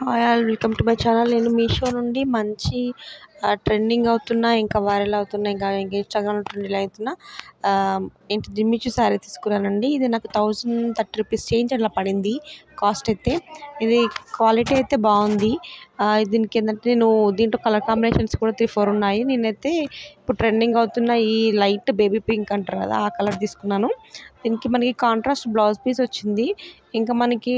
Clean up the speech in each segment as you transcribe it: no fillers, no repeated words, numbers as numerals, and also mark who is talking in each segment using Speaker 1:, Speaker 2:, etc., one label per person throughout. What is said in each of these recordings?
Speaker 1: Hi all welcome to my channel. నేను మీషో నుండి మంచి ట్రెండింగ్ అవుతున్న ఇంకా వైరల్ అవుతున్న ఇంకా ఇన్స్టాగ్రామ్లో ట్రెండింగ్ అవుతున్న ఏంటి జిమ్మిచూ శారీ తీసుకున్నానండి. ఇది నాకు 1030 చేంజ్ అట్లా పడింది కాస్ట్ అయితే. ఇది క్వాలిటీ అయితే బాగుంది. దీనికి ఏంటంటే నేను దీంట్లో కలర్ కాంబినేషన్స్ కూడా 3-4 ఉన్నాయి. నేనైతే ఇప్పుడు ట్రెండింగ్ అవుతున్న ఈ లైట్ బేబీ పింక్ అంటారు కదా, ఆ కలర్ తీసుకున్నాను. దీనికి మనకి కాంట్రాస్ట్ బ్లౌజ్ పీస్ వచ్చింది. ఇంకా మనకి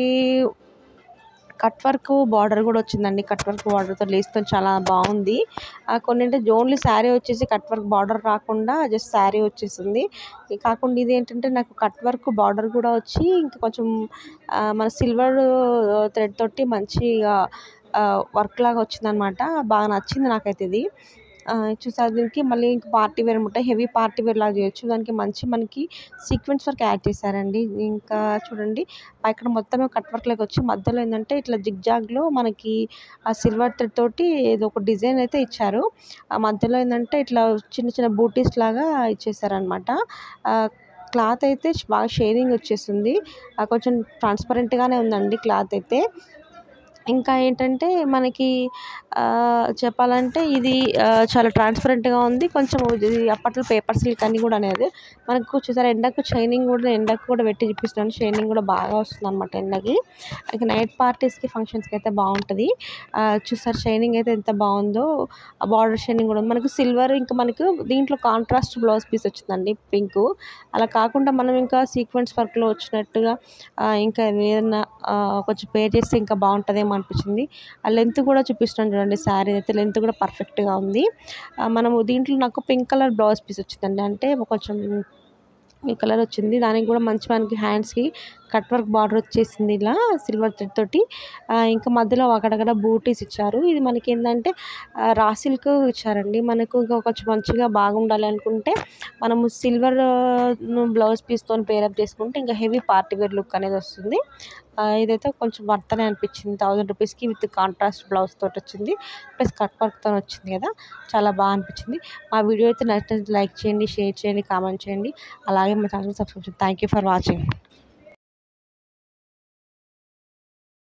Speaker 1: కట్ వర్క్ బార్డర్ కూడా వచ్చిందండి. కట్ వర్క్ బార్డర్తో లేస్తో చాలా బాగుంది. కొన్ని అంటే ఓన్లీ శారీ వచ్చేసి కట్ వర్క్ బార్డర్ రాకుండా జస్ట్ శారీ వచ్చేసింది. కాకుండా ఇది ఏంటంటే నాకు కట్ వర్క్ బార్డర్ కూడా వచ్చి ఇంకా కొంచెం మన సిల్వర్ థ్రెడ్ తోటి మంచిగా వర్క్ లాగా వచ్చిందనమాట. బాగా నచ్చింది నాకైతే ఇది. చూసారు దీనికి మళ్ళీ ఇంకా పార్టీ వేర్ అనమాట. హెవీ పార్టీ వేర్ లాగా చేయొచ్చు. దానికి మనకి సీక్వెన్స్ వర్క్ యాడ్ చేశారండి. ఇంకా చూడండి ఇక్కడ మొత్తం కట్ వర్క్ లాగా వచ్చి మధ్యలో ఏంటంటే ఇట్లా జిగ్జాగ్లో మనకి ఆ సిల్వర్ థ్రెడ్ తోటి ఏదో ఒక డిజైన్ అయితే ఇచ్చారు. ఆ మధ్యలో ఏంటంటే ఇట్లా చిన్న చిన్న బూటీస్ లాగా ఇచ్చేసారనమాట. క్లాత్ అయితే బాగా షైనింగ్ వచ్చేస్తుంది. కొంచెం ట్రాన్స్పరెంట్గానే ఉందండి క్లాత్ అయితే. ఇంకా ఏంటంటే మనకి చెప్పాలంటే ఇది చాలా ట్రాన్స్పరెంట్గా ఉంది. కొంచెం ఇది అప్పట్లో పేపర్ సిల్క్ అని కూడా అనేది మనకు చూసారా. ఎండకు కూడా పెట్టి చూపిస్తున్నాను. షైనింగ్ కూడా బాగా వస్తుంది అనమాట ఎండకి. ఇంకా నైట్ పార్టీస్కి ఫంక్షన్స్కి అయితే బాగుంటుంది. చూసారు షైనింగ్ అయితే ఎంత బాగుందో. ఆ బార్డర్ షైనింగ్ కూడా మనకు సిల్వర్. ఇంకా మనకు దీంట్లో కాంట్రాస్ట్ బ్లౌజ్ పీస్ వచ్చిందండి పింక్. అలా కాకుండా మనం ఇంకా సీక్వెన్స్ వర్క్లో వచ్చినట్టుగా ఇంకా ఏదైనా కొంచెం పే చేస్తే ఇంకా బాగుంటుందేమో అనిపించింది. ఆ లెంత్ కూడా చూపిస్తున్నాను చూడండి. శారీ అయితే లెంత్ కూడా పర్ఫెక్ట్గా ఉంది. మనము దీంట్లో నాకు పింక్ కలర్ బ్లౌజ్ పీస్ వచ్చిందండి. అంటే కొంచెం ఈ కలర్ వచ్చింది. దానికి కూడా మంచి మనకి హ్యాండ్స్కి కట్ వర్క్ బార్డర్ వచ్చేసింది ఇలా సిల్వర్ థ్రెడ్ తోటి. ఇంకా మధ్యలో అక్కడక్కడ బూటీస్ ఇచ్చారు. ఇది మనకి ఏంటంటే రా సిల్క్ ఇచ్చారండి. మనకు ఇంకా కొంచెం మంచిగా బాగుండాలి అనుకుంటే మనము సిల్వర్ బ్లౌజ్ పీస్తో పేరప్ చేసుకుంటే ఇంకా హెవీ పార్టీ వేర్ లుక్ అనేది వస్తుంది. ఇదైతే కొంచెం వర్తనే అనిపించింది. 1000 రూపీస్కి విత్ కాంట్రాస్ట్ బ్లౌజ్ తోటి వచ్చింది. ప్లస్ కట్ వర్క్తో వచ్చింది కదా, చాలా బాగా అనిపించింది. మా వీడియో అయితే నచ్చితే లైక్ చేయండి, షేర్ చేయండి, కామెంట్ చేయండి. అలాగే మా ఛానల్ సబ్స్క్రైబ్ చేయండి. Thank you for watching.